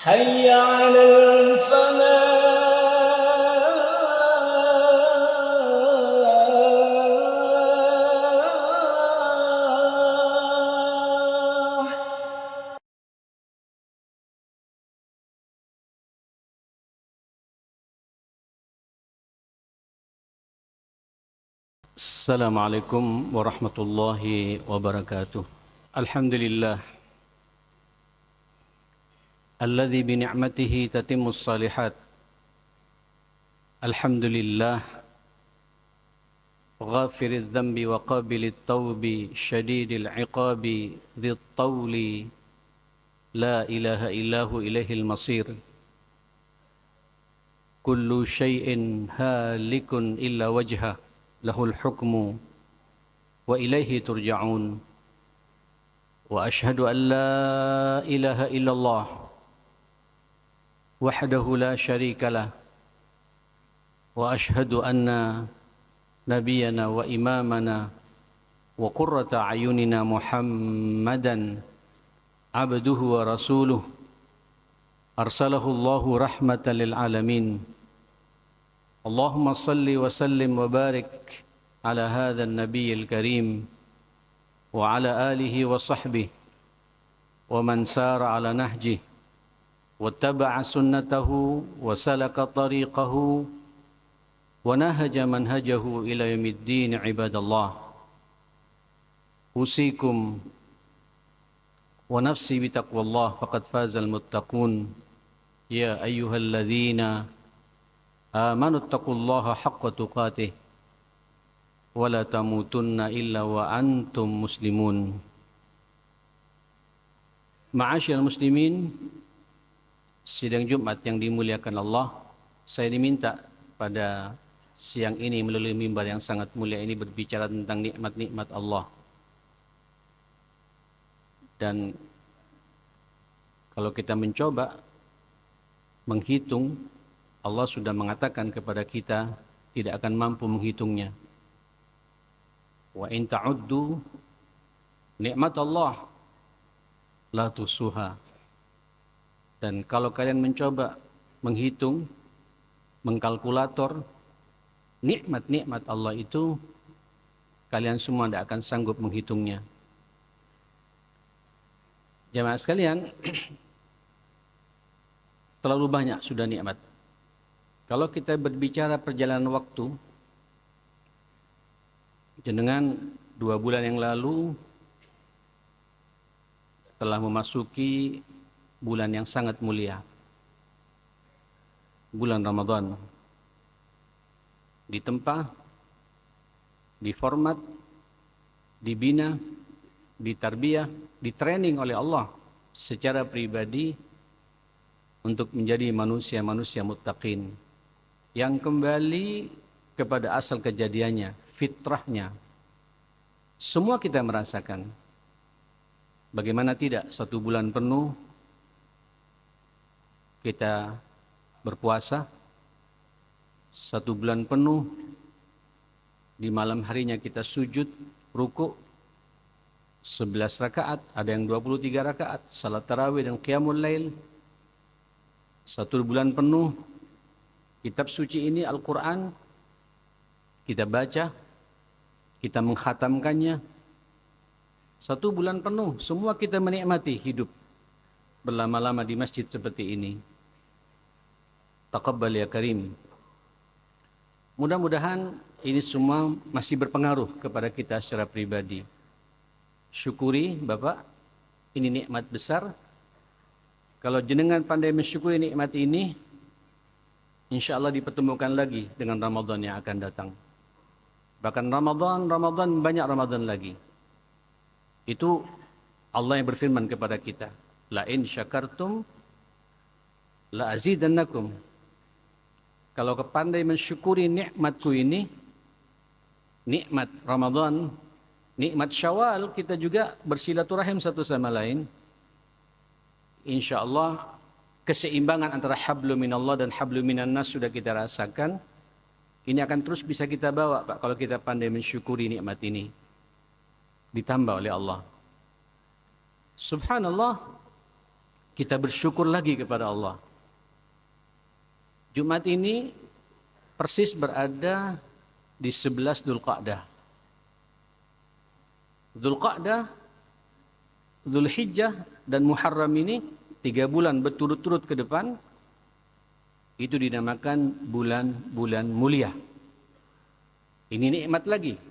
حي على الفلاح. السلام عليكم ورحمة الله وبركاته. الحمد لله الذي بنعمته تتم الصالحات. الحمد لله غافر الذنب وقابل التوب شديد العقاب ذي الطول لا إله إلا هو إليه المصير. كل شيء هالك إلا وجهه له الحكم وإليه ترجعون. وأشهد أن لا إله إلا الله وحده لا شريك له. وأشهد أن نبينا وإمامنا وقرة أعيننا محمدا عبده ورسوله أرسله الله رحمة للعالمين. اللهم صل وسلم وبارك على هذا النبي الكريم وعلى آله وصحبه ومن سار على نهجه واتبع سنته وسلك طريقه ونهج منهجه إلى يوم الدين. عباد الله، أوصيكم ونفسي بتقوى الله فقد فاز المتقون. يا أيها الذين آمنوا اتقوا الله حق تقاته ولا تموتن إلا وأنتم مسلمون. Ma'asyiral muslimin, sidang Jumat yang dimuliakan Allah, saya diminta pada siang ini melalui mimbar yang sangat mulia ini berbicara tentang nikmat-nikmat Allah. Dan kalau kita mencoba menghitung, Allah sudah mengatakan kepada kita tidak akan mampu menghitungnya. Wa in ta'uddu nikmat Allah la tusuha. Dan kalau kalian mencoba menghitung, mengkalkulator nikmat-nikmat Allah itu, kalian semua tidak akan sanggup menghitungnya. Jamaah sekalian, terlalu banyak sudah nikmat. Kalau kita berbicara perjalanan waktu, jenengan 2 bulan yang lalu telah memasuki bulan yang sangat mulia, bulan Ramadan. Ditempa, diformat, dibina, ditarbiyah, ditraining oleh Allah secara pribadi untuk menjadi manusia-manusia muttaqin yang kembali kepada asal kejadiannya, fitrahnya. Semua kita merasakan. Bagaimana tidak 1 bulan penuh kita berpuasa, 1 bulan penuh di malam harinya kita sujud, ruku 11 rakaat, ada yang 23 rakaat, salat tarawih dan qiyamul lail. 1 bulan penuh kitab suci ini Al-Quran kita baca, kita mengkhatamkannya. 1 bulan penuh semua kita menikmati hidup berlama-lama di masjid seperti ini. Taqabbal ya karim. Mudah-mudahan ini semua masih berpengaruh kepada kita secara pribadi. Syukuri Bapak, ini nikmat besar. Kalau jenengan pandai mensyukuri nikmat ini, insya Allah dipertemukan lagi dengan Ramadan yang akan datang. Bahkan Ramadan, banyak Ramadan lagi. Itu Allah yang berfirman kepada kita, la in syakartum la azidannakum. Kalau kepandai mensyukuri nikmatku ini, nikmat Ramadan, nikmat Syawal, kita juga bersilaturahim satu sama lain. Insya Allah keseimbangan antara hablum minallah dan hablum minan nas sudah kita rasakan. Ini akan terus bisa kita bawa Pak kalau kita pandai mensyukuri nikmat ini. Ditambah oleh Allah. Subhanallah, kita bersyukur lagi kepada Allah. Jumat ini persis berada di 11 Dzulqa'dah. Dzulqa'dah, Dzulhijjah dan Muharram ini 3 bulan berturut-turut ke depan itu dinamakan bulan-bulan mulia. Ini nikmat lagi.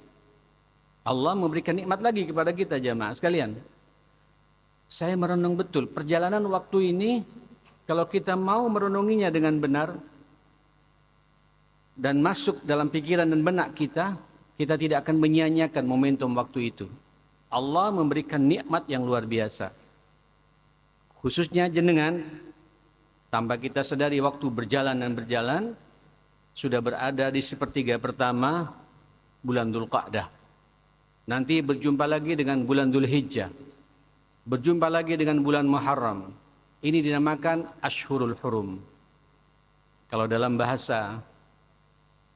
Allah memberikan nikmat lagi kepada kita jamaah sekalian. Saya merenung betul perjalanan waktu ini, kalau kita mau merenunginya dengan benar dan masuk dalam pikiran dan benak kita, kita tidak akan menyia-nyiakan momentum waktu itu. Allah memberikan nikmat yang luar biasa. Khususnya jenengan, tanpa kita sadari waktu berjalan dan berjalan, sudah berada di sepertiga pertama bulan Dzulqa'dah. Nanti berjumpa lagi dengan bulan Dzulhijjah. Berjumpa lagi dengan bulan Muharram. Ini dinamakan Ashhurul Hurum. Kalau dalam bahasa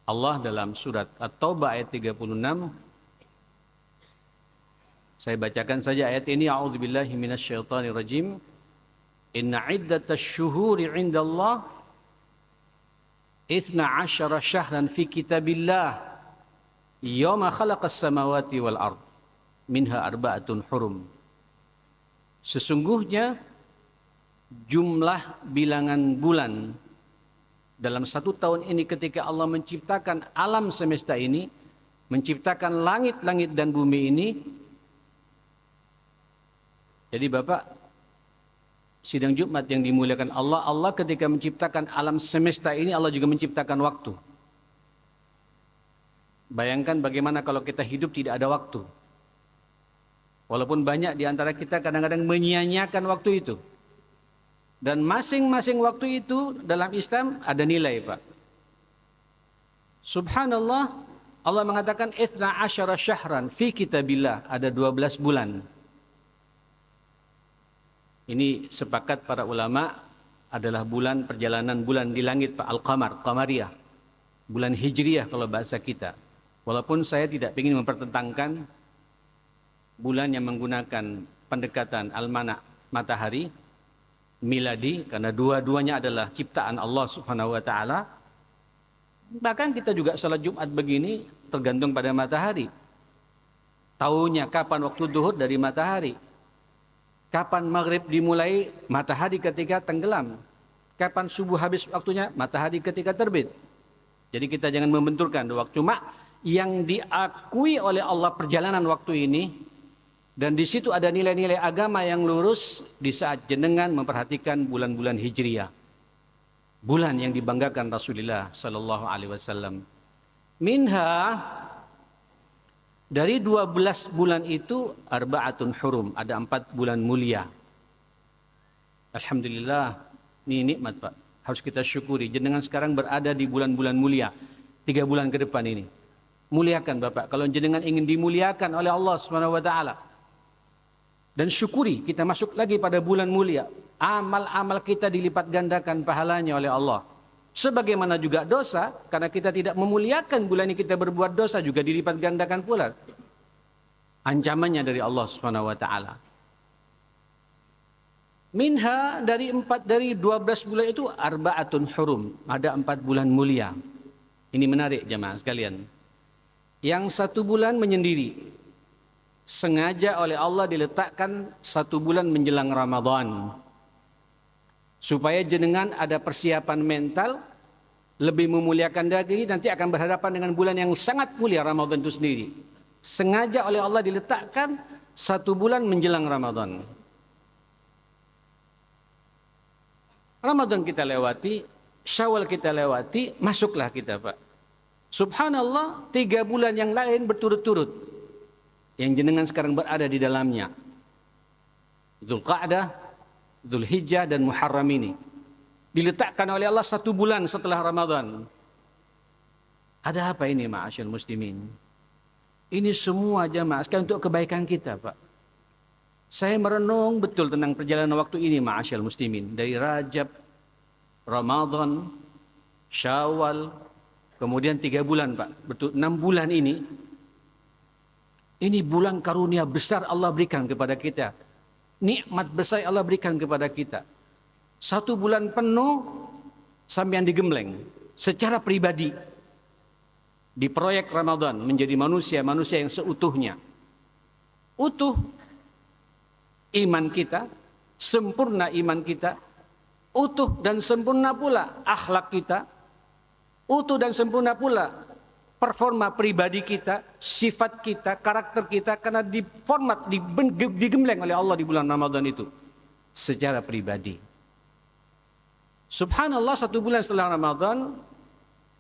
Allah dalam surat At-Taubah ayat 36, saya bacakan saja ayat ini. A'udzubillahi minasyaitonirrajim. Inna iddatash syuhuri 'indallah 12 syahran fi kitabillah yauma khalaqas samawati wal ard minha arba'atun hurum. Sesungguhnya jumlah bilangan bulan dalam 1 tahun ini ketika Allah menciptakan alam semesta ini, menciptakan langit-langit dan bumi ini. Jadi Bapak, sidang Jumat yang dimuliakan Allah, Allah ketika menciptakan alam semesta ini, Allah juga menciptakan waktu. Bayangkan bagaimana kalau kita hidup tidak ada waktu. Walaupun banyak di antara kita kadang-kadang menyia-nyiakan waktu itu. Dan masing-masing waktu itu dalam Islam ada nilai, Pak. Subhanallah, Allah mengatakan 12 syahran fi kitabillah, ada 12 bulan. Ini sepakat para ulama adalah bulan perjalanan bulan di langit, Pak, Al-Qamar, Qamariyah. Bulan Hijriyah kalau bahasa kita. Walaupun saya tidak ingin mempertentangkan bulan yang menggunakan pendekatan almanak matahari, miladi, karena dua-duanya adalah ciptaan Allah Subhanahu wa taala. Bahkan kita juga salat Jumat begini tergantung pada matahari. Tahunya kapan waktu duhur dari matahari. Kapan maghrib dimulai, matahari ketika tenggelam. Kapan subuh habis waktunya, matahari ketika terbit. Jadi kita jangan membenturkan waktu. Cuma yang diakui oleh Allah perjalanan waktu ini, dan di situ ada nilai-nilai agama yang lurus di saat jenengan memperhatikan bulan-bulan Hijriyah. Bulan yang dibanggakan Rasulullah sallallahu alaihi wasallam. Minha, dari 12 bulan itu arba'atun hurum, ada 4 bulan mulia. Alhamdulillah, ini nikmat, Pak. Harus kita syukuri. Jenengan sekarang berada di bulan-bulan mulia. 3 bulan ke depan ini. Muliakan Bapak. Kalau jenengan ingin dimuliakan oleh Allah Subhanahu wa taala. Dan syukuri, kita masuk lagi pada bulan mulia. Amal-amal kita dilipat gandakan pahalanya oleh Allah. Sebagaimana juga dosa, karena kita tidak memuliakan bulan ini, kita berbuat dosa juga dilipat gandakan pula. Ancamannya dari Allah Subhanahu wa taala. Minha, dari 12 bulan itu arba'atun hurum, ada 4 bulan mulia. Ini menarik jemaah sekalian. Yang 1 bulan menyendiri. Sengaja oleh Allah diletakkan 1 bulan menjelang Ramadan. Supaya jenengan ada persiapan mental, lebih memuliakan lagi, nanti akan berhadapan dengan bulan yang sangat mulia, Ramadan itu sendiri. Sengaja oleh Allah diletakkan 1 bulan menjelang Ramadan. Ramadan kita lewati, Syawal kita lewati, masuklah kita, Pak. Subhanallah, 3 bulan yang lain berturut-turut. Yang jenengan sekarang berada di dalamnya. Dzulqa'dah, Dzulhijjah dan Muharram ini. Diletakkan oleh Allah 1 bulan setelah Ramadan. Ada apa ini ma'asyal muslimin? Ini semua jamaah sekalian untuk kebaikan kita, Pak. Saya merenung betul tentang perjalanan waktu ini ma'asyal muslimin. Dari Rajab, Ramadan, Syawal, kemudian 3 bulan, Pak. Betul 6 bulan ini. Ini bulan karunia besar Allah berikan kepada kita. Nikmat besar Allah berikan kepada kita. 1 bulan penuh sampean digembleng secara pribadi di proyek Ramadan menjadi manusia yang seutuhnya. Utuh iman kita, sempurna iman kita, utuh dan sempurna pula akhlak kita, utuh dan sempurna pula performa pribadi kita, sifat kita, karakter kita, karena diformat, digembleng oleh Allah di bulan Ramadan itu secara pribadi. Subhanallah, 1 bulan setelah Ramadan,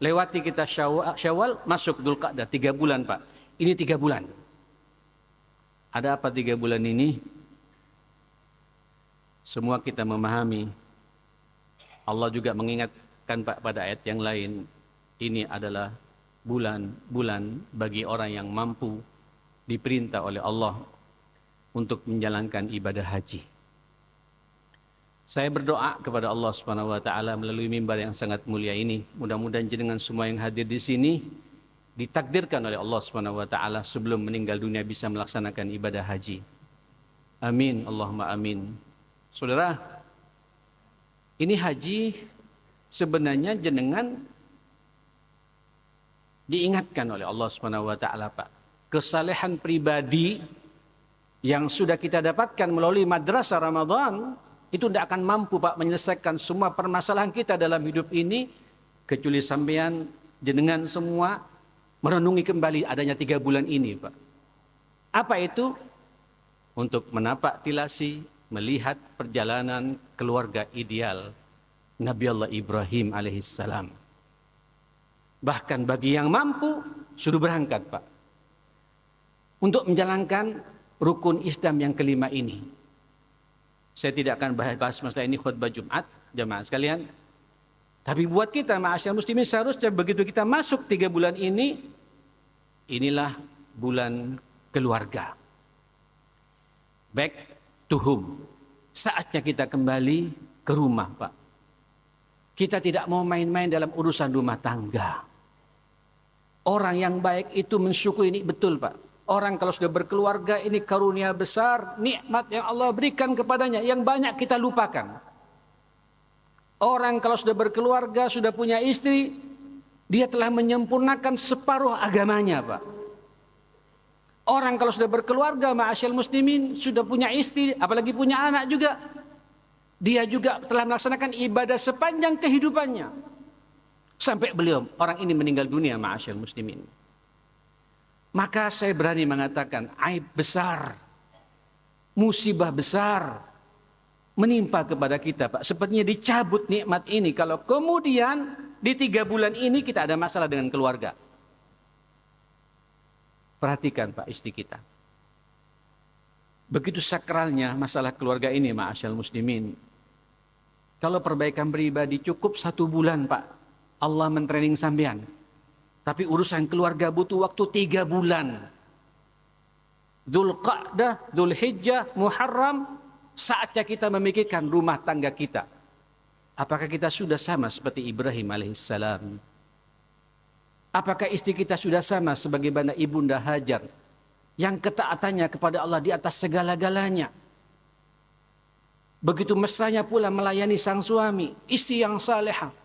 lewati kita Syawal, masuk Dzulqa'dah, 3 bulan Pak. Ini 3 bulan. Ada apa 3 bulan ini? Semua kita memahami. Allah juga mengingatkan Pak pada ayat yang lain. Ini adalah bulan-bulan bagi orang yang mampu diperintah oleh Allah untuk menjalankan ibadah haji. Saya berdoa kepada Allah Subhanahu wa taala melalui mimbar yang sangat mulia ini. Mudah-mudahan jenengan semua yang hadir di sini ditakdirkan oleh Allah Subhanahu wa taala sebelum meninggal dunia bisa melaksanakan ibadah haji. Amin, Allahumma amin. Saudara, ini haji sebenarnya jenengan diingatkan oleh Allah Subhanahu wa taala, Pak. Kesalehan pribadi yang sudah kita dapatkan melalui madrasah Ramadan itu tidak akan mampu Pak menyelesaikan semua permasalahan kita dalam hidup ini kecuali sampean jenengan semua merenungi kembali adanya 3 bulan ini Pak. Apa itu? Untuk menapak tilasi, melihat perjalanan keluarga ideal Nabi Allah Ibrahim alaihissalam. Bahkan bagi yang mampu suruh berangkat Pak untuk menjalankan rukun Islam yang kelima ini. Saya tidak akan bahas masalah ini khutbah Jumat, jamaah sekalian. Tapi buat kita, ma'asyar muslimin, seharusnya begitu kita masuk 3 bulan ini, inilah bulan keluarga. Back to home. Saatnya kita kembali ke rumah, Pak. Kita tidak mau main-main dalam urusan rumah tangga. Orang yang baik itu mensyukuri ini betul, Pak. Orang kalau sudah berkeluarga ini karunia besar, nikmat yang Allah berikan kepadanya yang banyak kita lupakan. Orang kalau sudah berkeluarga, sudah punya istri, dia telah menyempurnakan separuh agamanya, Pak. Orang kalau sudah berkeluarga, ma'asyal muslimin, sudah punya istri, apalagi punya anak juga, dia juga telah melaksanakan ibadah sepanjang kehidupannya. Sampai beliau, orang ini meninggal dunia, ma'asyal muslimin. Maka saya berani mengatakan aib besar, musibah besar menimpa kepada kita Pak. Sepertinya dicabut nikmat ini kalau kemudian di 3 bulan ini kita ada masalah dengan keluarga. Perhatikan Pak istri kita. Begitu sakralnya masalah keluarga ini ma'asyal muslimin. Kalau perbaikan pribadi cukup 1 bulan Pak. Allah mentraining sampean. Tapi urusan keluarga butuh waktu 3 bulan. Dzulqa'dah, Dzulhijjah, Muharram, saatnya kita memikirkan rumah tangga kita. Apakah kita sudah sama seperti Ibrahim alaihissalam? Apakah istri kita sudah sama sebagaimana ibunda Hajar yang ketaatannya kepada Allah di atas segala-galanya? Begitu mesranya pula melayani sang suami, istri yang salehah.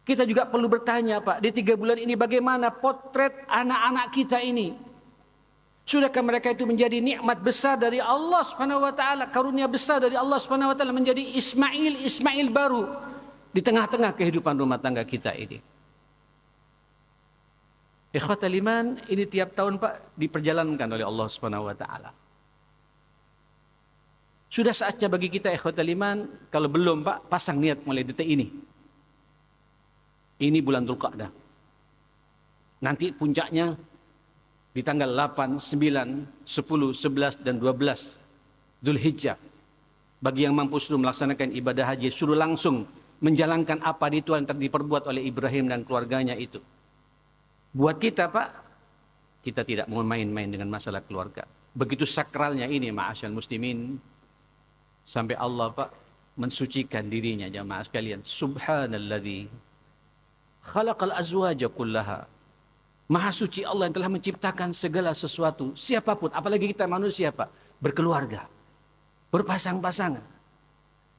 Kita juga perlu bertanya Pak, di 3 bulan ini bagaimana potret anak-anak kita ini? Sudahkah mereka itu menjadi nikmat besar dari Allah Subhanahu wa taala, karunia besar dari Allah Subhanahu wa taala menjadi Ismail baru di tengah-tengah kehidupan rumah tangga kita ini? Ikhwatal iman, ini tiap tahun Pak diperjalankan oleh Allah Subhanahu wa taala. Sudah saatnya bagi kita ikhwatal iman, kalau belum Pak, pasang niat mulai detik ini. Ini bulan Dzulqa'dah. Nanti puncaknya di tanggal 8, 9, 10, 11, dan 12 Dzulhijjah. Bagi yang mampu suruh melaksanakan ibadah haji, suruh langsung menjalankan apa itu yang diperbuat oleh Ibrahim dan keluarganya itu. Buat kita Pak, kita tidak mau main-main dengan masalah keluarga. Begitu sakralnya ini ma'asyal muslimin. Sampai Allah Pak mensucikan dirinya jamaah sekalian. Subhanalladzi khalaqal azwaja kullaha. Maha suci Allah yang telah menciptakan segala sesuatu. Siapapun, apalagi kita manusia Pak, berkeluarga, berpasang-pasangan.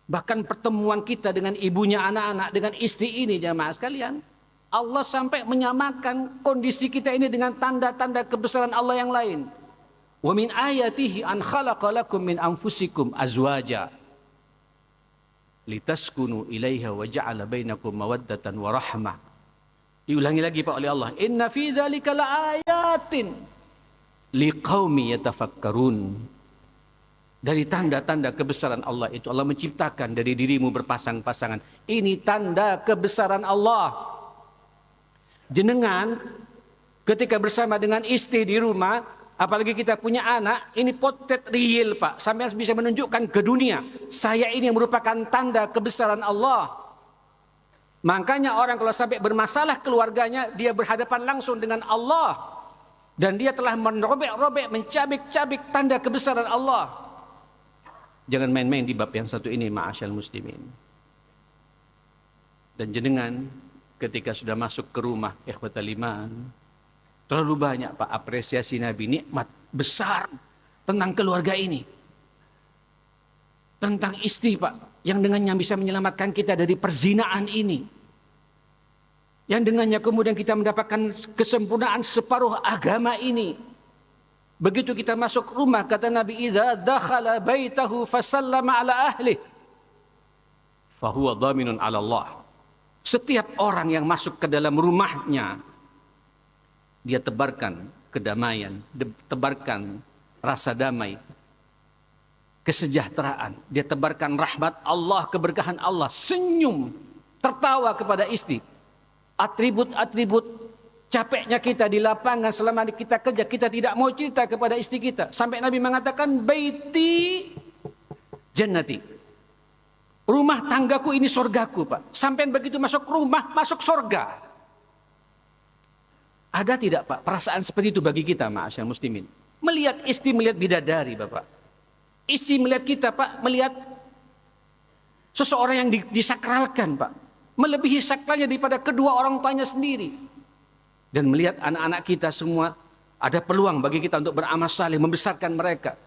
Bahkan pertemuan kita dengan ibunya anak-anak, dengan istri ini jamaah sekalian, Allah sampai menyamakan kondisi kita ini dengan tanda-tanda kebesaran Allah yang lain. Wa min ayatihi an khalaqa lakum min anfusikum azwaja litaskunu ilaiha wa ja'ala bainakum mawaddatan wa rahmah. Diulangi lagi Pak oleh Allah, inna fi dzalika laayatin liqaumi yatafakkarun. Dari tanda-tanda kebesaran Allah itu Allah menciptakan dari dirimu berpasang-pasangan. Ini tanda kebesaran Allah. Jenengan ketika bersama dengan istri di rumah, apalagi kita punya anak, ini potret real Pak. Sampai bisa menunjukkan ke dunia, saya ini yang merupakan tanda kebesaran Allah. Makanya orang kalau sampai bermasalah keluarganya, dia berhadapan langsung dengan Allah. Dan dia telah merobek-robek, mencabik-cabik tanda kebesaran Allah. Jangan main-main di bab yang satu ini, ma'asyal muslimin. Dan jenengan ketika sudah masuk ke rumah ikhwatal iman, terlalu banyak Pak apresiasi Nabi, nikmat besar tentang keluarga ini. Tentang istri Pak, yang dengannya bisa menyelamatkan kita dari perzinaan ini. Yang dengannya kemudian kita mendapatkan kesempurnaan separuh agama ini. Begitu kita masuk rumah, kata Nabi, idza dakhala baitahu fasallama ala ahli fahuwa dhaminun ala Allah. Setiap orang yang masuk ke dalam rumahnya, dia tebarkan kedamaian, tebarkan rasa damai, kesejahteraan, dia tebarkan rahmat Allah, keberkahan Allah, senyum, tertawa kepada istri. Atribut-atribut capeknya kita di lapangan selama kita kerja, kita tidak mau cerita kepada istri kita. Sampai Nabi mengatakan, baiti jannati. Rumah tanggaku ini sorgaku Pak. Sampai begitu masuk rumah, masuk sorga. Ada tidak Pak perasaan seperti itu bagi kita ma'asyar muslimin? Melihat istri, melihat bidadari Bapak. Istri melihat kita Pak, melihat seseorang yang disakralkan Pak. Melebihi sakralnya daripada kedua orang tuanya sendiri. Dan melihat anak-anak kita semua ada peluang bagi kita untuk beramal saleh, membesarkan mereka.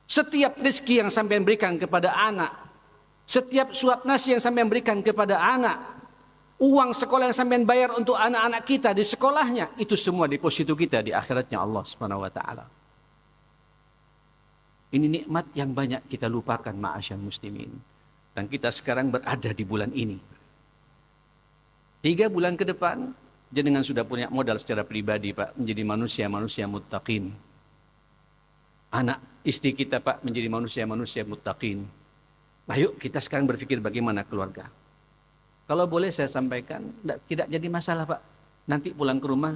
Setiap rezeki yang sampai berikan kepada anak, setiap suap nasi yang sampai berikan kepada anak, uang sekolah yang sampai bayar untuk anak-anak kita di sekolahnya, itu semua deposito kita di akhiratnya Allah Subhanahu wa taala. Ini nikmat yang banyak kita lupakan ma'asyar muslimin. Dan kita sekarang berada di bulan ini. 3 bulan ke depan, jenengan sudah punya modal secara pribadi Pak, menjadi manusia-manusia muttaqin. Anak istri kita Pak menjadi manusia-manusia muttaqin. Ayo kita sekarang berpikir bagaimana keluarga. Kalau boleh saya sampaikan, tidak jadi masalah Pak. Nanti pulang ke rumah,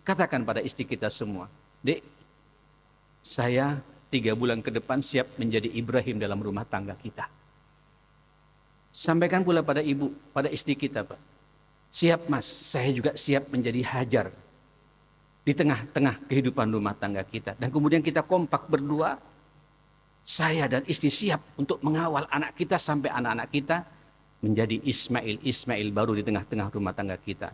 katakan pada istri kita semua, Dek, saya 3 bulan ke depan siap menjadi Ibrahim dalam rumah tangga kita. Sampaikan pula pada ibu, pada istri kita Pak. Siap Mas, saya juga siap menjadi Hajar di tengah-tengah kehidupan rumah tangga kita. Dan kemudian kita kompak berdua, saya dan istri siap untuk mengawal anak kita sampai anak-anak kita menjadi Ismail baru di tengah-tengah rumah tangga kita.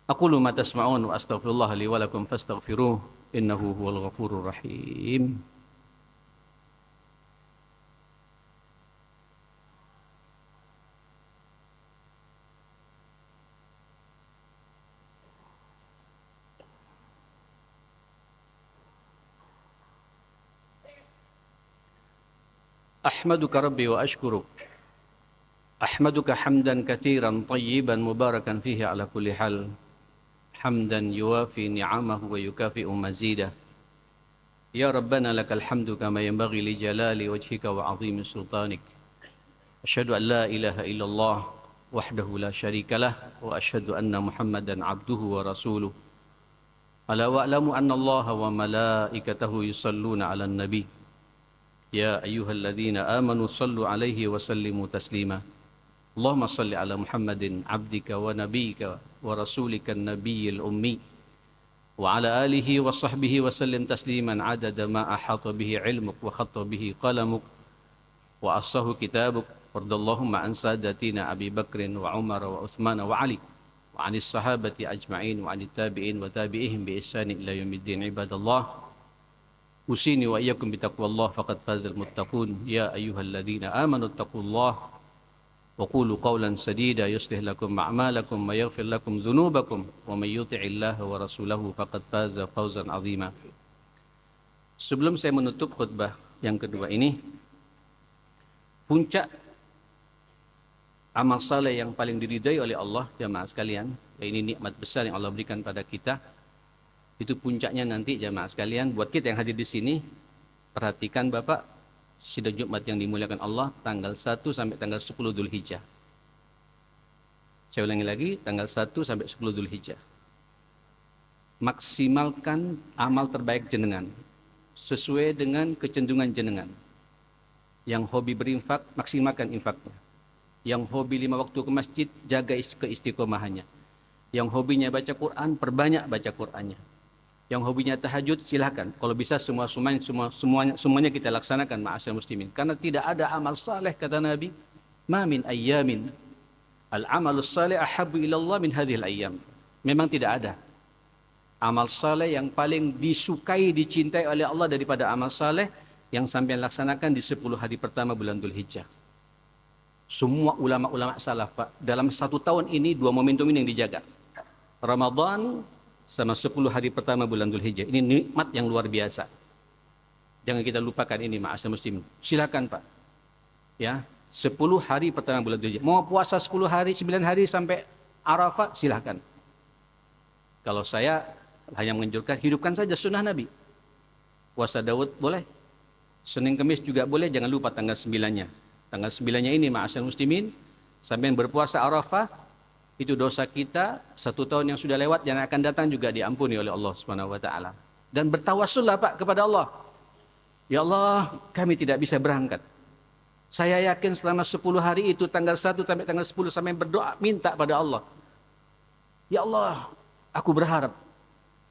Aqulu ma tasma'un wa astaghfirullah li wa lakum fastaghfiruh innahu huwal ghafurur rahim. أحمدك ربي وأشكرك أحمدك حمدا كثيرا طيبا مباركا فيه على كل حال حمدا يوافي نعمه ويكافئ مزيده يا ربنا لك الحمد كما ينبغي لجلال وجهك وعظيم سلطانك أشهد أن لا إله إلا الله وحده لا شريك له وأشهد أن محمدا عبده ورسوله ألا وأعلم أن الله وملائكته يصلون على النبي يا أيها الذين آمنوا صلوا عليه وسلموا تسليما اللهم صل على محمد عبدك ونبيك ورسولك النبي الأمي وعلى آله وصحبه وسلم تسليما عدد ما أحاط به علمك وخط به قلمك وأصه كتابك وارض اللهم عن سادتنا أبي بكر وعمر وعثمان وعلي وعن الصحابة أجمعين وعن التابعين وتابعيهم بإحسان إلى يوم الدين عباد الله Usini wa iyyakum bitaqwallah faqad fazal muttaqun. Ya ayyuhalladzina amanu taqullaha wa qulu qawlan sadida yuslih lakum a'malakum wa yaghfir lakum dhunubakum wa may yuti'illaha wa rasulahu faqad faza fawzan 'azima. Sebelum saya menutup khutbah yang kedua ini, puncak amal saleh yang paling diridai oleh Allah, jamaah sekalian, ini nikmat besar yang Allah berikan pada kita. Itu puncaknya nanti, jamaah sekalian, buat kita yang hadir di sini, perhatikan Bapak, sidang Jumat yang dimuliakan Allah, tanggal 1 sampai tanggal 10 Dzulhijjah. Saya ulangi lagi, tanggal 1 sampai 10 Dzulhijjah. Maksimalkan amal terbaik jenengan, sesuai dengan kecenderungan jenengan. Yang hobi berinfak, maksimalkan infaknya. Yang hobi 5 waktu ke masjid, jaga keistiqomahannya. Yang hobinya baca Quran, perbanyak baca Qurannya. Yang hobinya tahajud, silakan. Kalau bisa semuanya kita laksanakan, ma'asyar muslimin. Karena tidak ada amal saleh, kata Nabi, ma min ayyamin al-amalus saleh ahabbu ilallah min hadhil ayyam. Memang tidak ada amal saleh yang paling disukai, dicintai oleh Allah daripada amal saleh yang sampai laksanakan di 10 hari pertama bulan Dzulhijjah. Semua ulama-ulama salaf, Pak, dalam 1 tahun ini 2 momentum ini yang dijaga. Ramadan sama 10 hari pertama bulan Dzulhijjah. Ini nikmat yang luar biasa. Jangan kita lupakan ini, ma'asyar muslimin. Silakan, Pak. Ya, 10 hari pertama bulan Dzulhijjah. Mau puasa 10 hari, 9 hari sampai Arafah, silakan. Kalau saya hanya menganjurkan, hidupkan saja sunnah Nabi. Puasa Daud boleh. Senin Kemis juga boleh, jangan lupa tanggal 9-nya. Tanggal 9-nya ini, ma'asyar muslimin, sampai berpuasa Arafah, itu dosa kita 1 tahun yang sudah lewat yang akan datang juga diampuni oleh Allah Subhanahu wa taala. Dan bertawassullah, Pak, kepada Allah. Ya Allah, kami tidak bisa berangkat. Saya yakin selama 10 hari itu tanggal 1 sampai tanggal 10 sampai berdoa minta pada Allah. Ya Allah, aku berharap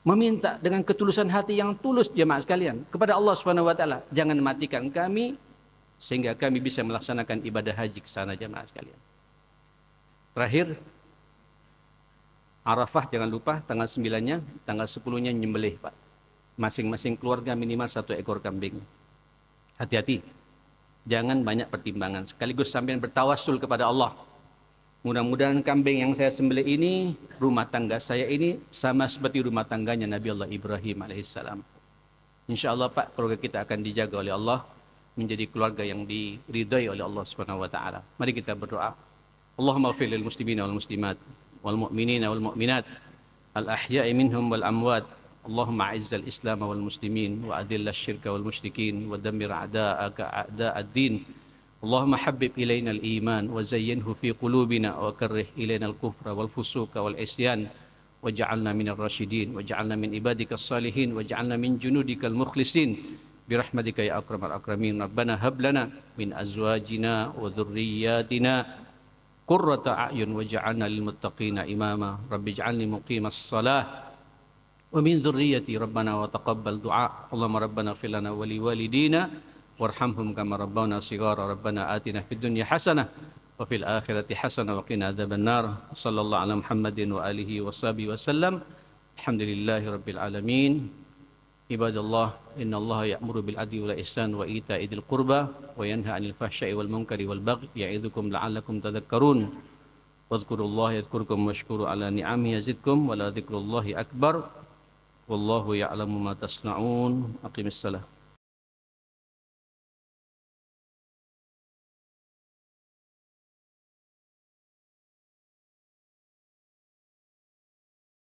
meminta dengan ketulusan hati yang tulus, jemaah sekalian, kepada Allah Subhanahu wa taala, jangan matikan kami sehingga kami bisa melaksanakan ibadah haji ke sana, jemaah sekalian. Terakhir, Arafah jangan lupa tanggal 9-nya, tanggal 10-nya nyembelih, Pak. Masing-masing keluarga minimal 1 ekor kambing. Hati-hati, jangan banyak pertimbangan. Sekaligus sampai bertawassul kepada Allah. Mudah-mudahan kambing yang saya sembelih ini, rumah tangga saya ini sama seperti rumah tangganya Nabi Allah Ibrahim alaihissalam. Insya Allah, Pak, keluarga kita akan dijaga oleh Allah, menjadi keluarga yang diridai oleh Allah Subhanahu wa taala. Mari kita berdoa. Allahumma ighfir lil muslimina wal muslimat wal mu'minina wal mu'minat al ahya'i minhum wal amwat. Allahumma a'izzal islam wal muslimin wa adillal syirka wal musyrikin wa dammir a'da'aka a'da'ad din. Allahumma habbib ilayna al iman wa zayyinhu fi qulubina wa karrih ilayna al kufra wal fusuqa wal isyan waj'alna minal rasyidin waj'alna min ibadika salihin waj'alna min junudikal mukhlisin birahmatika ya akramal akramin. Rabbana hab lana min azwajina wa dhurriyyatina qurrata a'yun waj'alna lil muttaqina imama. Rabbi ij'alni muqimas shalah wa min dzurriyyati rabbana wa taqabbal du'a. Allahumma rabbana ighfir lana wa li walidina warhamhum kama rabbana shighara. Rabbana atina fid dunya hasanah wa fil akhirati hasanah wa qina adzabannar. Sallallahu ala Muhammadin wa alihi wa sahbihi wasallam. Alhamdulillahi rabbil alamin. Ibadallah, innallaha ya'muru bil adli wal ihsan wa ita'i dzil qurba wa yanha 'anil fahsya'i wal munkari wal baghi ya'idzukum la'allakum tadhakkarun. Wadhkurullaha yadhkurkum washkuru 'ala ni'amihi yazidkum wa la dzikrullahi akbar. Wallahu ya'lamu ma tasna'un. Aqimissalah.